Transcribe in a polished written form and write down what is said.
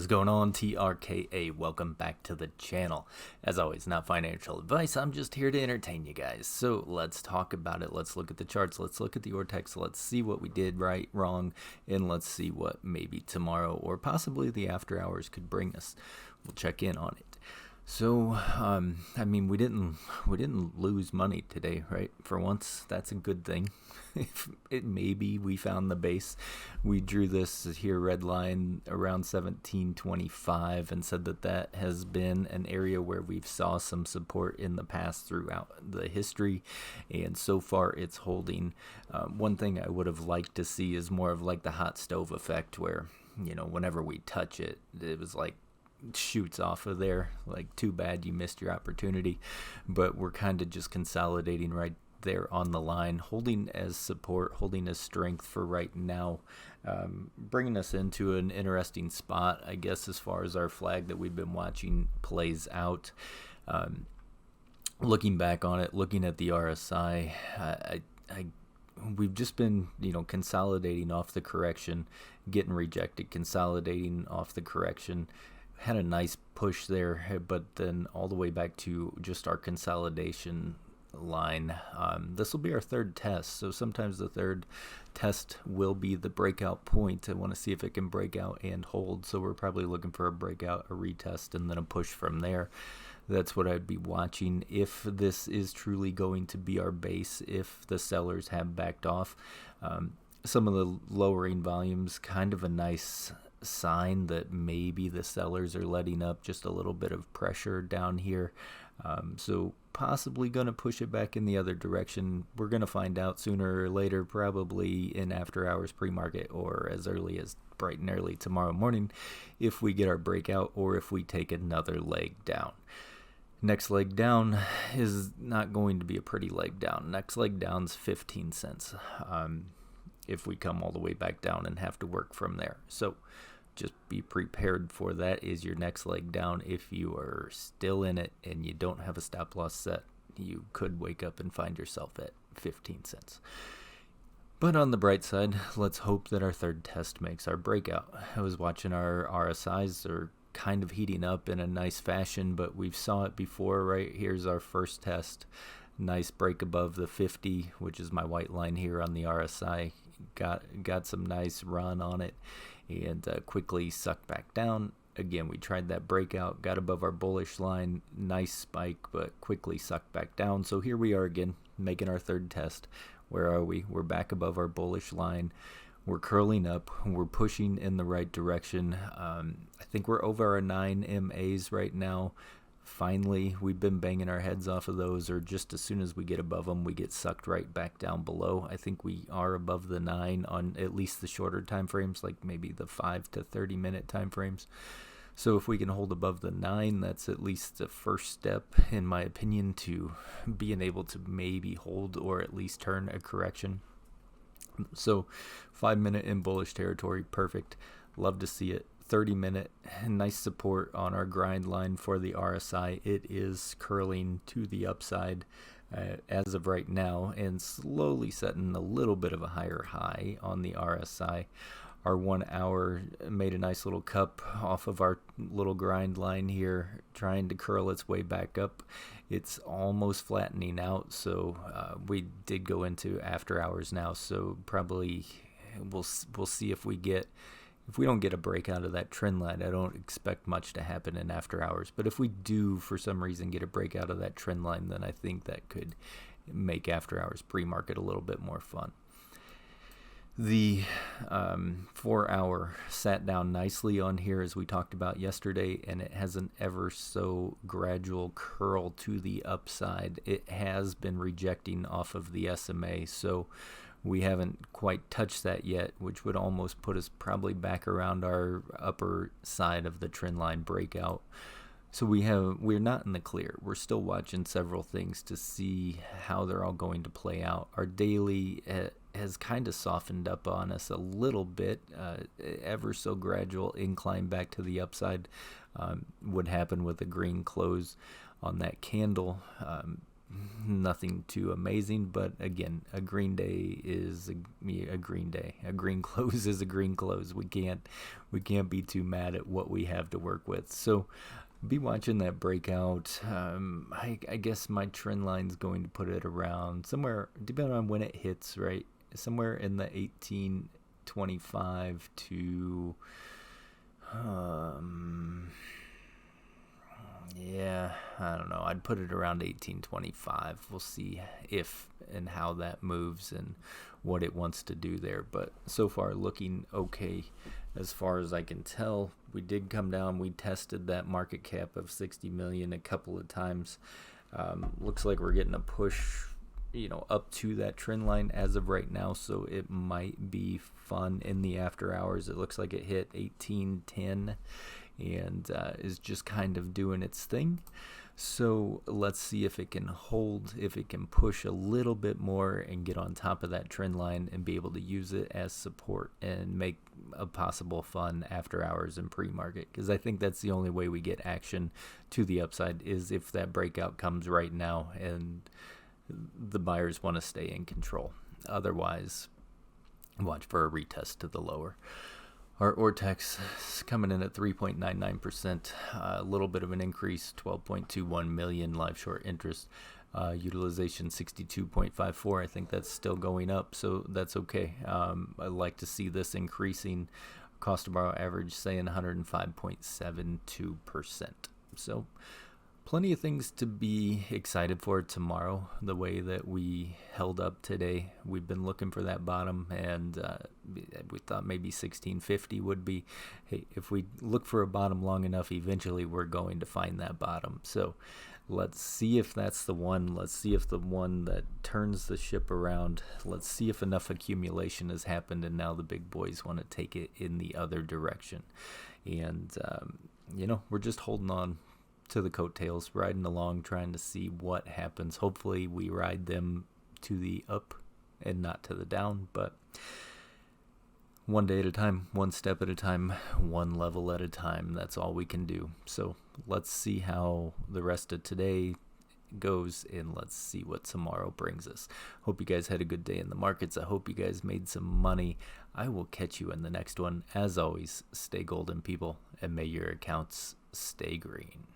going on, trka? Welcome back to the channel. As always, not financial advice, I'm just here to entertain you guys. So let's talk about it. Let's look at the charts, let's look at the ortex, let's see what we did right, wrong, and let's see what maybe tomorrow or possibly the after hours could bring us. We'll check in on it. So I mean, we didn't lose money today, right? For once, that's a good thing. If it maybe we found the base. We drew this here red line around 1725 and said that has been an area where we've saw some support in the past throughout the history, and so far it's holding. One thing I would have liked to see is more of like the hot stove effect, where whenever we touch it, it was like shoots off of there. Like, too bad you missed your opportunity. But we're kind of just consolidating right there on the line, holding as support, holding as strength for right now, bringing us into an interesting spot, I guess, as far as our flag that we've been watching plays out. Looking back on it, looking at the RSI, we've just been, consolidating off the correction, getting rejected, consolidating off the correction. Had a nice push there, but then all the way back to just our consolidation line. This will be our third test, so sometimes the third test will be the breakout point. I want to see if it can break out and hold, so we're probably looking for a breakout, a retest, and then a push from there. That's what I'd be watching if this is truly going to be our base, if the sellers have backed off. Some of the lowering volumes, kind of a nice sign that maybe the sellers are letting up just a little bit of pressure down here. So possibly going to push it back in the other direction. We're going to find out sooner or later, probably in after hours pre-market or as early as bright and early tomorrow morning, if we get our breakout or if we take another leg down. Next leg down is not going to be a pretty leg down. Next leg down is 15 cents. If we come all the way back down and have to work from there. So just be prepared for that is your next leg down. If you are still in it and you don't have a stop loss set, you could wake up and find yourself at 15 cents. But on the bright side, let's hope that our third test makes our breakout. I was watching our RSIs are kind of heating up in a nice fashion, but we've saw it before, right? Here's our first test. Nice break above the 50, which is my white line here on the RSI. Got some nice run on it and quickly sucked back down. Again, we tried that breakout, got above our bullish line, nice spike, but quickly sucked back down. So here we are again, making our third test. Where are we? We're back above our bullish line. We're curling up. We're pushing in the right direction. I think we're over our 9 MAs right now. Finally, we've been banging our heads off of those, or just as soon as we get above them, we get sucked right back down below. I think we are above the 9 on at least the shorter time frames, like maybe the 5 to 30 minute time frames. So if we can hold above the 9, that's at least the first step, in my opinion, to being able to maybe hold or at least turn a correction. So 5 minute in bullish territory, perfect. Love to see it. 30-minute, nice support on our grind line for the RSI. It is curling to the upside as of right now and slowly setting a little bit of a higher high on the RSI. Our 1 hour made a nice little cup off of our little grind line here, trying to curl its way back up. It's almost flattening out, so we did go into after hours now, so probably we'll see if we don't get a breakout of that trend line. I don't expect much to happen in after hours. But if we do, for some reason, get a breakout of that trend line, then I think that could make after hours pre-market a little bit more fun. The 4 hour sat down nicely on here, as we talked about yesterday, and it has an ever so gradual curl to the upside. It has been rejecting off of the SMA, so we haven't quite touched that yet, which would almost put us probably back around our upper side of the trend line breakout. So we're not in the clear. We're still watching several things to see how they're all going to play out. Our daily has kind of softened up on us a little bit. Ever so gradual incline back to the upside would happen with a green close on that candle. nothing too amazing, but again, a green day is a green day. A green close is a green close. We can't be too mad at what we have to work with. So be watching that breakout. I guess my trend line's going to put it around somewhere, depending on when it hits, right? Somewhere in the 1825 to yeah, I don't know. I'd put it around 1825. We'll see if and how that moves and what it wants to do there. But so far, looking okay as far as I can tell. We did come down. We tested that market cap of 60 million a couple of times. Looks like we're getting a push, up to that trend line as of right now. So it might be fun in the after hours. It looks like it hit 1810. And is just kind of doing its thing. So let's see if it can hold, if it can push a little bit more and get on top of that trend line and be able to use it as support and make a possible fun after hours and pre-market. Because I think that's the only way we get action to the upside is if that breakout comes right now and the buyers want to stay in control. Otherwise, watch for a retest to the lower. Our ortex is coming in at 3.99%, a little bit of an increase, 12.21 million live short interest, utilization 62.54. I think that's still going up, so that's okay. I like to see this increasing. Cost to borrow average saying 105.72%. So plenty of things to be excited for tomorrow, the way that we held up today. We've been looking for that bottom, and we thought maybe 1650 would be. Hey, if we look for a bottom long enough, eventually we're going to find that bottom. So let's see if that's the one. Let's see if the one that turns the ship around. Let's see if enough accumulation has happened, and now the big boys want to take it in the other direction. And, we're just holding on to the coattails, riding along, trying to see what happens. Hopefully we ride them to the up and not to the down, but one day at a time, one step at a time, one level at a time. That's all we can do. So let's see how the rest of today goes, and let's see what tomorrow brings us. Hope you guys had a good day in the markets. I hope you guys made some money. I will catch you in the next one. As always, stay golden, people, and may your accounts stay green.